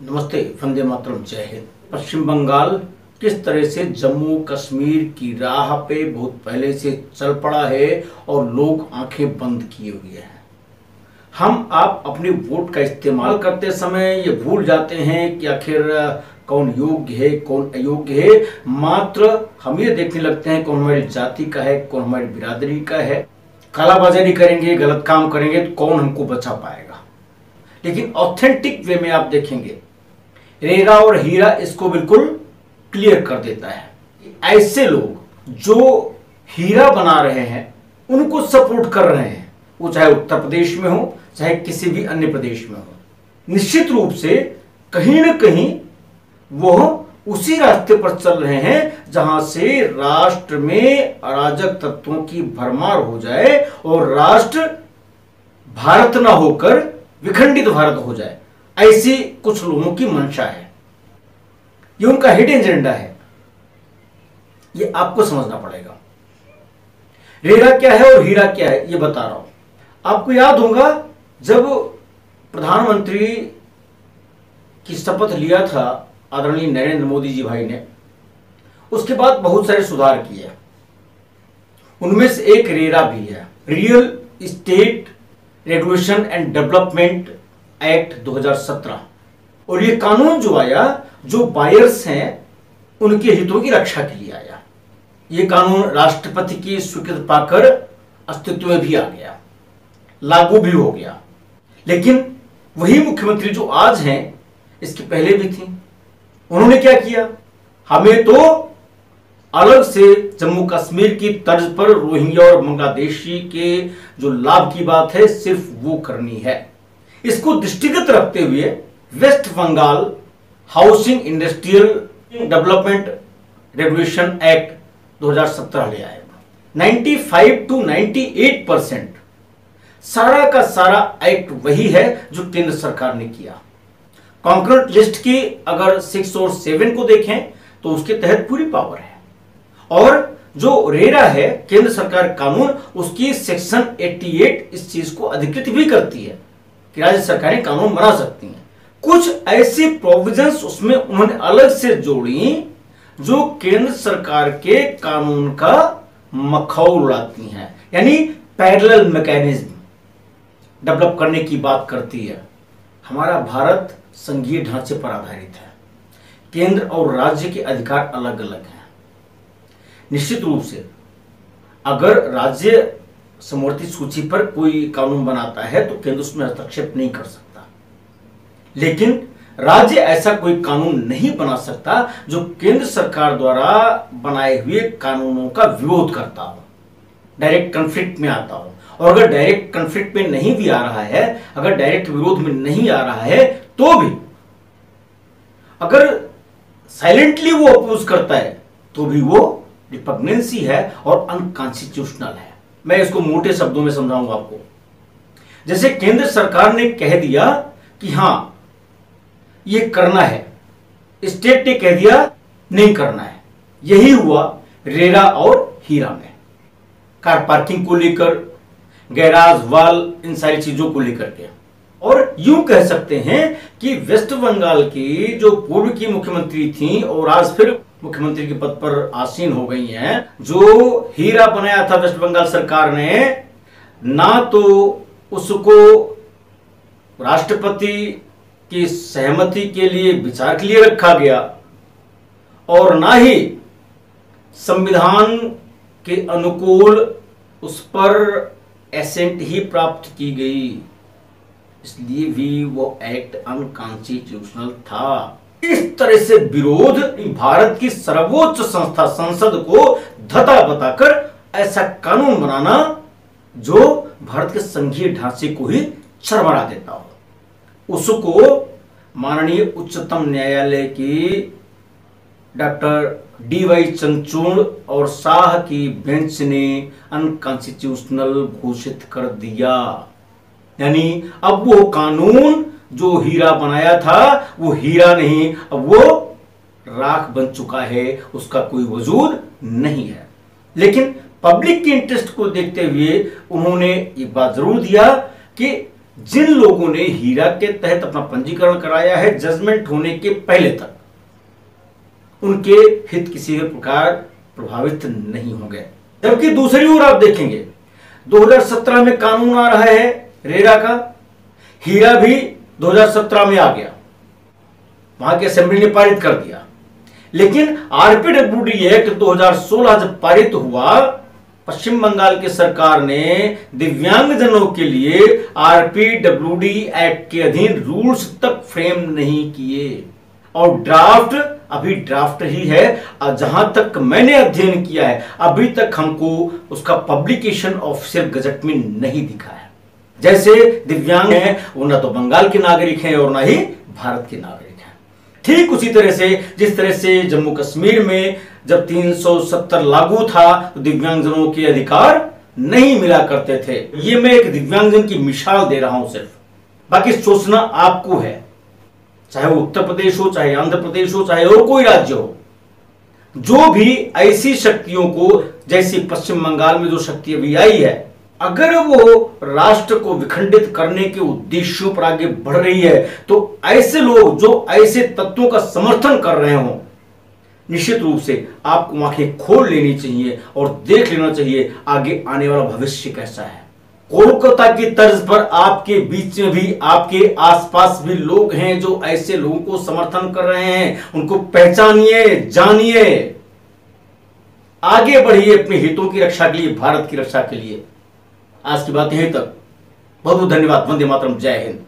नमस्ते, वंदे मातरम, जय हिंद। पश्चिम बंगाल किस तरह से जम्मू कश्मीर की राह पे बहुत पहले से चल पड़ा है और लोग आंखें बंद किए हुए हैं। हम आप अपने वोट का इस्तेमाल करते समय ये भूल जाते हैं कि आखिर कौन योग्य है कौन अयोग्य है। मात्र हम ये देखने लगते हैं कौन हमारी जाति का है कौन हमारी बिरादरी का है। कालाबाजारी करेंगे, गलत काम करेंगे तो कौन हमको बचा पाएगा। लेकिन ऑथेंटिक वे में आप देखेंगे रेरा और हीरा इसको बिल्कुल क्लियर कर देता है। ऐसे लोग जो हीरा बना रहे हैं उनको सपोर्ट कर रहे हैं, वो चाहे उत्तर प्रदेश में हो चाहे किसी भी अन्य प्रदेश में हो। निश्चित रूप से कहीं ना कहीं वो उसी रास्ते पर चल रहे हैं जहां से राष्ट्र में अराजक तत्वों की भरमार हो जाए और राष्ट्र भारत ना होकर विखंडित भारत हो जाए। ऐसी कुछ लोगों की मंशा है, ये उनका हिडन एजेंडा है। ये आपको समझना पड़ेगा। रेरा क्या है और हीरा क्या है ये बता रहा हूं। आपको याद होगा जब प्रधानमंत्री की शपथ लिया था आदरणीय नरेंद्र मोदी जी भाई ने, उसके बाद बहुत सारे सुधार किए। उनमें से एक रेरा भी है, real estate regulation and development act 2017। और ये कानून जो आया, जो बायर्स हैं उनके हितों की रक्षा के लिए आया। ये कानून राष्ट्रपति की स्वीकृति पाकर अस्तित्व में भी आ गया, लागू भी हो गया। लेकिन वही मुख्यमंत्री जो आज हैं, इसके पहले भी थी, उन्होंने क्या किया, हमें तो अलग से जम्मू कश्मीर की तर्ज पर रोहिंग्या और बांग्लादेशी के जो लाभ की बात है सिर्फ वो करनी है। इसको दृष्टिगत रखते हुए West Bengal housing industrial development regulation act 2017 ले आए। 95 to 98% सारा का सारा एक्ट वही है जो केंद्र सरकार ने किया। कॉन्करेंट लिस्ट की अगर 6 और 7 को देखें तो उसके तहत पूरी पावर है। और जो रेरा है केंद्र सरकार कानून, उसकी सेक्शन 88 इस चीज को अधिकृत भी करती है कि राज्य सरकारें कानून बना सकती हैं। कुछ ऐसी प्रोविजंस उसमें उन्होंने अलग से जोड़ी जो केंद्र सरकार के कानून का मखौल उड़ाती हैं, यानी पैरेलल मैकेनिज्म डेवलप करने की बात करती है। हमारा भारत संघीय ढांचे पर आधारित है, केंद्र और राज्य के अधिकार अलग अलग हैं। निश्चित रूप से अगर राज्य समवर्ती सूची पर कोई कानून बनाता है तो केंद्र उसमें हस्तक्षेप नहीं कर सकता। लेकिन राज्य ऐसा कोई कानून नहीं बना सकता जो केंद्र सरकार द्वारा बनाए हुए कानूनों का विरोध करता हो, डायरेक्ट कॉन्फ्लिक्ट में आता हो। और अगर डायरेक्ट कॉन्फ्लिक्ट में नहीं भी आ रहा है, अगर डायरेक्ट विरोध में नहीं आ रहा है, तो भी अगर साइलेंटली वो अपोज करता है तो भी वो रिपग्नेंसी है और अनकॉन्स्टिट्यूशनल है। मैं इसको मोटे शब्दों में समझाऊंगा आपको। जैसे केंद्र सरकार ने कह दिया कि हां ये करना है, स्टेट ने कह दिया नहीं करना है। यही हुआ रेरा और हीरा में, कार पार्किंग को लेकर, गैराज वाल, इन सारी चीजों को लेकर के। और यूं कह सकते हैं कि वेस्ट बंगाल की जो पूर्व की मुख्यमंत्री थी और आज फिर मुख्यमंत्री के पद पर आसीन हो गई हैं, जो हीरा बनाया था वेस्ट बंगाल सरकार ने, ना तो उसको राष्ट्रपति की सहमति के लिए विचार के लिए रखा गया और ना ही संविधान के अनुकूल उस पर एसेंट ही प्राप्त की गई, इसलिए भी वो एक्ट अनकॉन्स्टिट्यूशनल था। इस तरह से विरोध भारत की सर्वोच्च संस्था संसद को धता बताकर ऐसा कानून बनाना जो भारत के संघीय ढांचे को ही चरमरा देता हो, उसको माननीय उच्चतम न्यायालय की डॉक्टर DY चंद्रचूड़ और शाह की बेंच ने अनकॉन्स्टिट्यूशनल घोषित कर दिया। यानी अब वो कानून जो हीरा बनाया था वो हीरा नहीं, अब वो राख बन चुका है, उसका कोई वजूद नहीं है। लेकिन पब्लिक के इंटरेस्ट को देखते हुए उन्होंने एक बात जरूर दिया कि जिन लोगों ने हीरा के तहत अपना पंजीकरण कराया है जजमेंट होने के पहले तक, उनके हित किसी भी प्रकार प्रभावित नहीं होंगे। जबकि दूसरी ओर आप देखेंगे 2017 में कानून आ रहा है रेरा का, हीरा भी 2017 में आ गया, वहां की असेंबली ने पारित कर दिया। लेकिन आरपीडब्ल्यूडी एक्ट 2016 जब पारित हुआ, पश्चिम बंगाल की सरकार ने दिव्यांगजनों के लिए आरपीडब्ल्यूडी एक्ट के अधीन रूल्स तक फ्रेम नहीं किए और ड्राफ्ट अभी ड्राफ्ट ही है। जहां तक मैंने अध्ययन किया है अभी तक हमको उसका पब्लिकेशन ऑफिशियल गजट में नहीं दिखा है। जैसे दिव्यांग हैं वो ना तो बंगाल के नागरिक हैं और ना ही भारत के नागरिक हैं। ठीक उसी तरह से जिस तरह से जम्मू कश्मीर में जब 370 लागू था तो दिव्यांगजनों के अधिकार नहीं मिला करते थे। ये मैं एक दिव्यांगजन की मिसाल दे रहा हूं सिर्फ, बाकी सोचना आपको है। चाहे वो उत्तर प्रदेश हो, चाहे आंध्र प्रदेश हो, चाहे और कोई राज्य हो, जो भी ऐसी शक्तियों को, जैसी पश्चिम बंगाल में जो शक्ति अभी आई है, अगर वो राष्ट्र को विखंडित करने के उद्देश्यों पर आगे बढ़ रही है तो ऐसे लोग जो ऐसे तत्वों का समर्थन कर रहे हो, निश्चित रूप से आपको आंखें खोल लेनी चाहिए और देख लेना चाहिए आगे आने वाला भविष्य कैसा है। कोलकाता की तर्ज पर आपके बीच में भी, आपके आसपास भी लोग हैं जो ऐसे लोगों को समर्थन कर रहे हैं। उनको पहचानिए, जानिए, आगे बढ़िए अपने हितों की रक्षा के लिए, भारत की रक्षा के लिए। आज की बात यहीं तक। बहुत बहुत धन्यवाद। वंदे मातरम। जय हिंद।